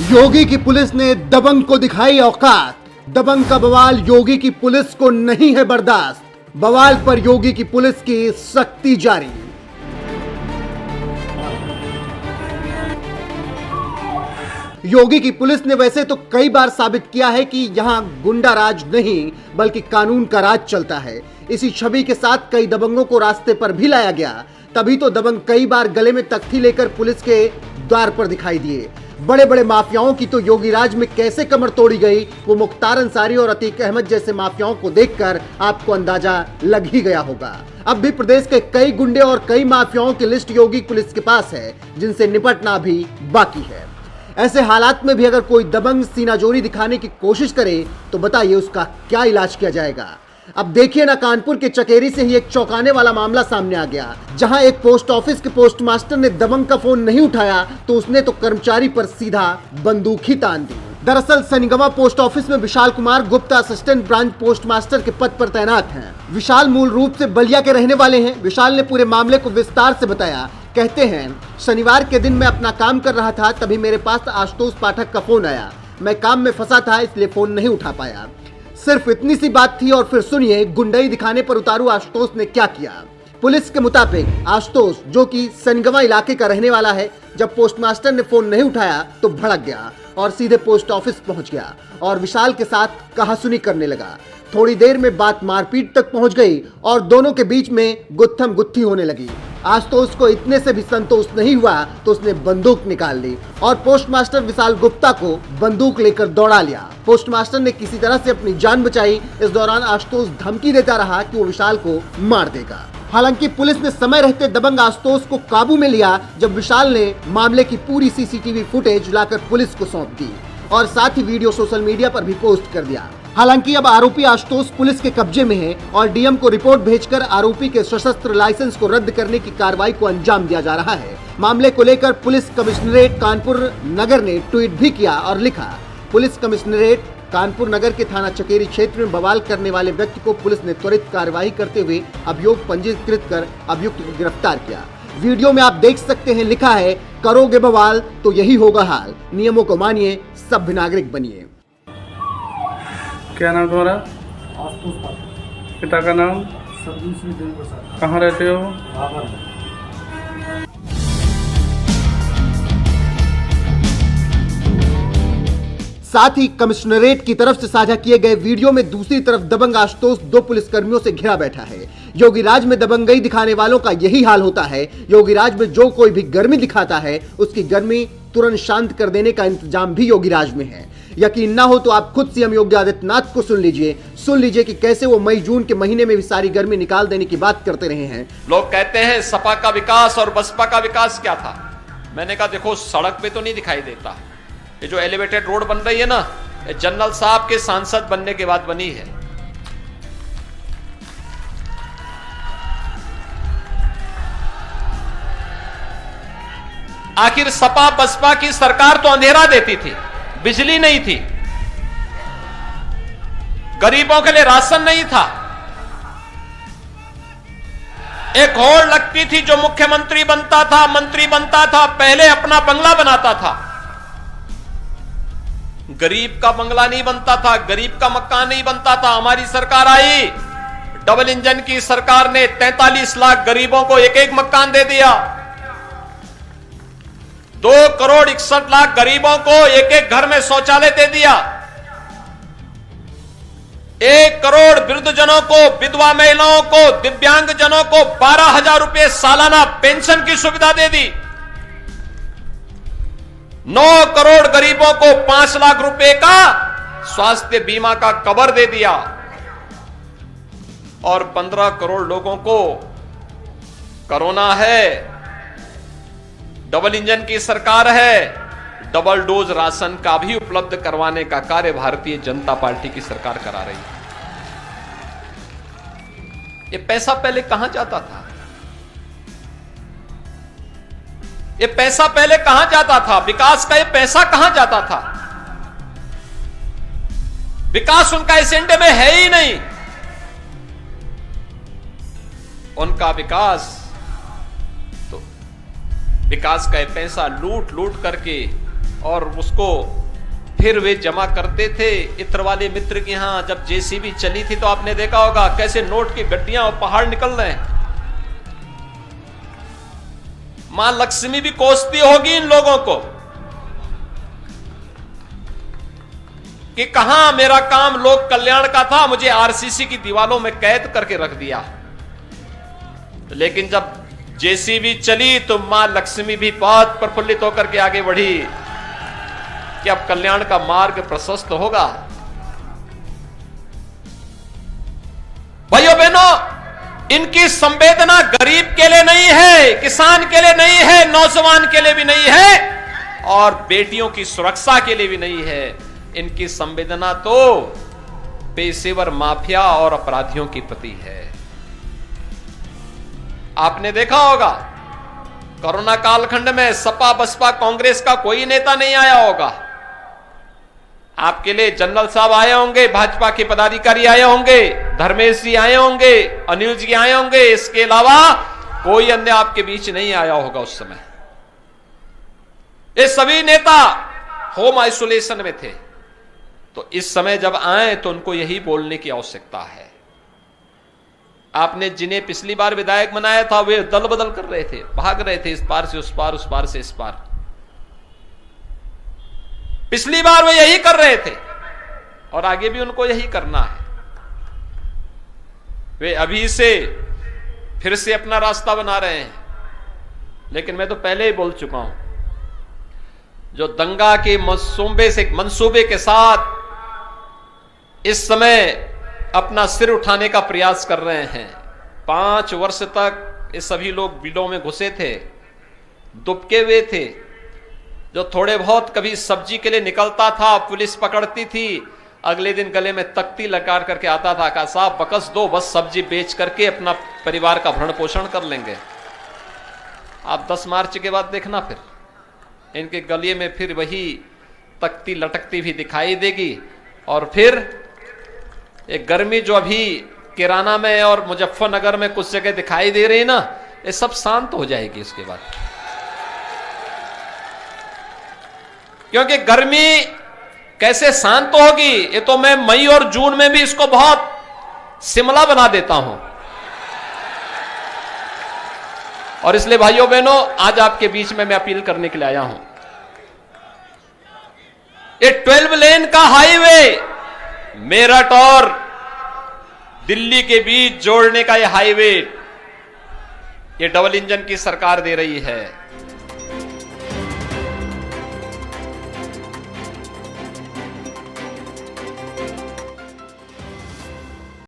योगी की पुलिस ने दबंग को दिखाई औकात। दबंग का बवाल योगी की पुलिस को नहीं है बर्दाश्त। बवाल पर योगी की पुलिस की सख्ती जारी। योगी की पुलिस ने वैसे तो कई बार साबित किया है कि यहां गुंडा राज नहीं बल्कि कानून का राज चलता है। इसी छवि के साथ कई दबंगों को रास्ते पर भी लाया गया। तभी तो दबंग कई बार गले में तख्ती लेकर पुलिस के द्वार पर दिखाई दिए। बड़े बड़े माफियाओं की तो योगी राज में कैसे कमर तोड़ी गई, वो मुख्तार अंसारी और अतीक अहमद जैसे माफियाओं को देखकर आपको अंदाजा लग ही गया होगा। अब भी प्रदेश के कई गुंडे और कई माफियाओं की लिस्ट योगी पुलिस के पास है, जिनसे निपटना भी बाकी है। ऐसे हालात में भी अगर कोई दबंग सीनाजोरी दिखाने की कोशिश करे तो बताइए उसका क्या इलाज किया जाएगा। अब देखिए ना, कानपुर के चकेरी से ही एक चौंकाने वाला मामला सामने आ गया, जहां एक पोस्ट ऑफिस के पोस्टमास्टर ने दबंग का फोन नहीं उठाया तो उसने तो कर्मचारी पर सीधा बंदूक ही तान दी। दरअसल सनिगमा पोस्ट ऑफिस में Vishal Kumar Gupta assistant branch postmaster के पद पर तैनात हैं। विशाल मूल रूप से बलिया के रहने वाले हैं। विशाल ने पूरे मामले को विस्तार से बताया। कहते हैं, शनिवार के दिन मैं अपना काम कर रहा था, तभी मेरे पास आशुतोष पाठक का फोन आया। मैं काम में फंसा था इसलिए फोन नहीं उठा पाया। सिर्फ इतनी सी बात थी और फिर सुनिए गुंडई दिखाने पर उतारू आशुतोष ने क्या किया। पुलिस के मुताबिक आशुतोष, जो कि सनगवा इलाके का रहने वाला है, जब पोस्टमास्टर ने फोन नहीं उठाया तो भड़क गया और सीधे पोस्ट ऑफिस पहुंच गया और विशाल के साथ कहासुनी करने लगा। थोड़ी देर में बात मारपीट तक पहुंच गई और दोनों के बीच में गुत्थम गुत्थी होने लगी। आशुतोष को इतने से भी संतोष नहीं हुआ तो उसने बंदूक निकाल ली और पोस्टमास्टर विशाल गुप्ता को बंदूक लेकर दौड़ा लिया। पोस्टमास्टर ने किसी तरह से अपनी जान बचाई। इस दौरान आशुतोष धमकी देता रहा कि वो विशाल को मार देगा। हालांकि पुलिस ने समय रहते दबंग आशुतोष को काबू में लिया, जब विशाल ने मामले की पूरी सीसीटीवी फुटेज लाकर पुलिस को सौंप दी और साथ ही वीडियो सोशल मीडिया पर भी पोस्ट कर दिया। हालांकि अब आरोपी आशुतोष पुलिस के कब्जे में है और डीएम को रिपोर्ट भेजकर आरोपी के सशस्त्र लाइसेंस को रद्द करने की कार्रवाई को अंजाम दिया जा रहा है। मामले को लेकर पुलिस कमिश्नरेट कानपुर नगर ने ट्वीट भी किया और लिखा, पुलिस कमिश्नरेट कानपुर नगर के थाना चकेरी क्षेत्र में बवाल करने वाले व्यक्ति को पुलिस ने त्वरित कार्रवाई करते हुए अभियोग पंजीकृत कर अभियुक्त को गिरफ्तार किया। वीडियो में आप देख सकते हैं, लिखा है, करोगे बवाल तो यही होगा हाल, नियमों को मानिए, सभ्य नागरिक बनिए। क्या नाम तुम्हारा? आशुतोष पाठक। पिता का नाम? सरजू सिंह देव प्रसाद। कहाँ रहते हो? बाबर में। साथ ही कमिश्नरेट की तरफ से साझा किए गए वीडियो में दूसरी तरफ दबंग आशुतोष दो पुलिसकर्मियों से घिरा बैठा है। योगी राज में दबंगई दिखाने वालों का यही हाल होता है। योगी राज में जो कोई भी गर्मी दिखाता है उसकी गर्मी तुरंत शांत कर देने का इंतजाम भी योगी राज में है। यकीन ना हो तो आप खुद सीएम योगी आदित्यनाथ को सुन लीजिए कि कैसे वो मई जून के महीने में भी सारी गर्मी निकाल देने की बात करते रहे हैं। लोग कहते हैं सपा का विकास और बसपा का विकास क्या था। मैंने कहा देखो, सड़क पे तो नहीं दिखाई देता। ये जो एलिवेटेड रोड बन रही है ना, ये जनरल साहब के सांसद बनने के बाद बनी है। आखिर सपा बसपा की सरकार तो अंधेरा देती थी, बिजली नहीं थी, गरीबों के लिए राशन नहीं था, एक होड़ लगती थी जो मुख्यमंत्री बनता था, मंत्री बनता था, पहले अपना बंगला बनाता था। गरीब का बंगला नहीं बनता था, गरीब का मकान नहीं बनता था। हमारी सरकार आई, डबल इंजन की सरकार ने 43 लाख गरीबों को एक एक मकान दे दिया। 2 करोड़ 61 लाख गरीबों को एक एक घर में शौचालय दे दिया। 1 करोड़ वृद्धजनों को, विधवा महिलाओं को, दिव्यांग जनों को 12,000 रुपए सालाना पेंशन की सुविधा दे दी। 9 करोड़ गरीबों को 5 लाख रुपए का स्वास्थ्य बीमा का कवर दे दिया और 15 करोड़ लोगों को कोरोना है, डबल इंजन की सरकार है, डबल डोज राशन का भी उपलब्ध करवाने का कार्य भारतीय जनता पार्टी की सरकार करा रही है। ये पैसा पहले कहां जाता था? ये पैसा पहले कहां जाता था? विकास का ये पैसा कहां जाता था? विकास उनका एजेंडे में है ही नहीं। उनका विकास तो विकास का ये पैसा लूट लूट करके और उसको फिर वे जमा करते थे इत्र वाले मित्र के यहां। जब जेसीबी चली थी तो आपने देखा होगा कैसे नोट की गड्डियां और पहाड़ निकल रहे हैं। मां लक्ष्मी भी कोसती होगी इन लोगों को कि कहां मेरा काम लोक कल्याण का था, मुझे आरसीसी की दीवारों में कैद करके रख दिया। लेकिन जब जेसीबी चली तो मां लक्ष्मी भी बहुत प्रफुल्लित होकर के आगे बढ़ी कि अब कल्याण का मार्ग प्रशस्त होगा। भाइयों बहनों, इनकी संवेदना गरीब के लिए नहीं है, किसान के लिए नहीं है, नौजवान के लिए भी नहीं है और बेटियों की सुरक्षा के लिए भी नहीं है। इनकी संवेदना तो पेशेवर माफिया और अपराधियों की प्रति है। आपने देखा होगा कोरोना कालखंड में सपा बसपा कांग्रेस का कोई नेता नहीं आया होगा। आपके लिए जनरल साहब आए होंगे, भाजपा के पदाधिकारी आए होंगे, धर्मेश जी आए होंगे, अनिल जी आए होंगे, इसके अलावा कोई अन्य आपके बीच नहीं आया होगा उस समय। ये सभी नेता होम आइसोलेशन में थे। तो इस समय जब आए तो उनको यही बोलने की आवश्यकता है। आपने जिन्हें पिछली बार विधायक बनाया था वे दल बदल कर रहे थे, भाग रहे थे इस पार से उस पार, उस पार से इस पार। पिछली बार वे यही कर रहे थे और आगे भी उनको यही करना है। वे अभी से फिर से अपना रास्ता बना रहे हैं। लेकिन मैं तो पहले ही बोल चुका हूं, जो दंगा के मंसूबे के साथ इस समय अपना सिर उठाने का प्रयास कर रहे हैं। 5 वर्ष तक ये सभी लोग बिलों में घुसे थे, दुबके हुए थे। जो थोड़े बहुत कभी सब्जी के लिए निकलता था, पुलिस पकड़ती थी, अगले दिन गले में तख्ती लगा करके आता था, कहा साहब बकस दो, बस सब्जी बेच करके अपना परिवार का भरण पोषण कर लेंगे। आप 10 मार्च के बाद देखना फिर इनके गले में फिर वही तख्ती लटकती भी दिखाई देगी। और फिर एक गर्मी जो अभी किराना में और मुजफ्फरनगर में कुछ जगह दिखाई दे रही है ना, ये सब शांत हो जाएगी इसके बाद। क्योंकि गर्मी कैसे शांत होगी, ये तो मैं मई और जून में भी इसको बहुत शिमला बना देता हूं। और इसलिए भाइयों बहनों, आज आपके बीच में मैं अपील करने के लिए आया हूं। ये 12 लेन का हाईवे मेरठ और दिल्ली के बीच जोड़ने का ये हाईवे, ये डबल इंजन की सरकार दे रही है।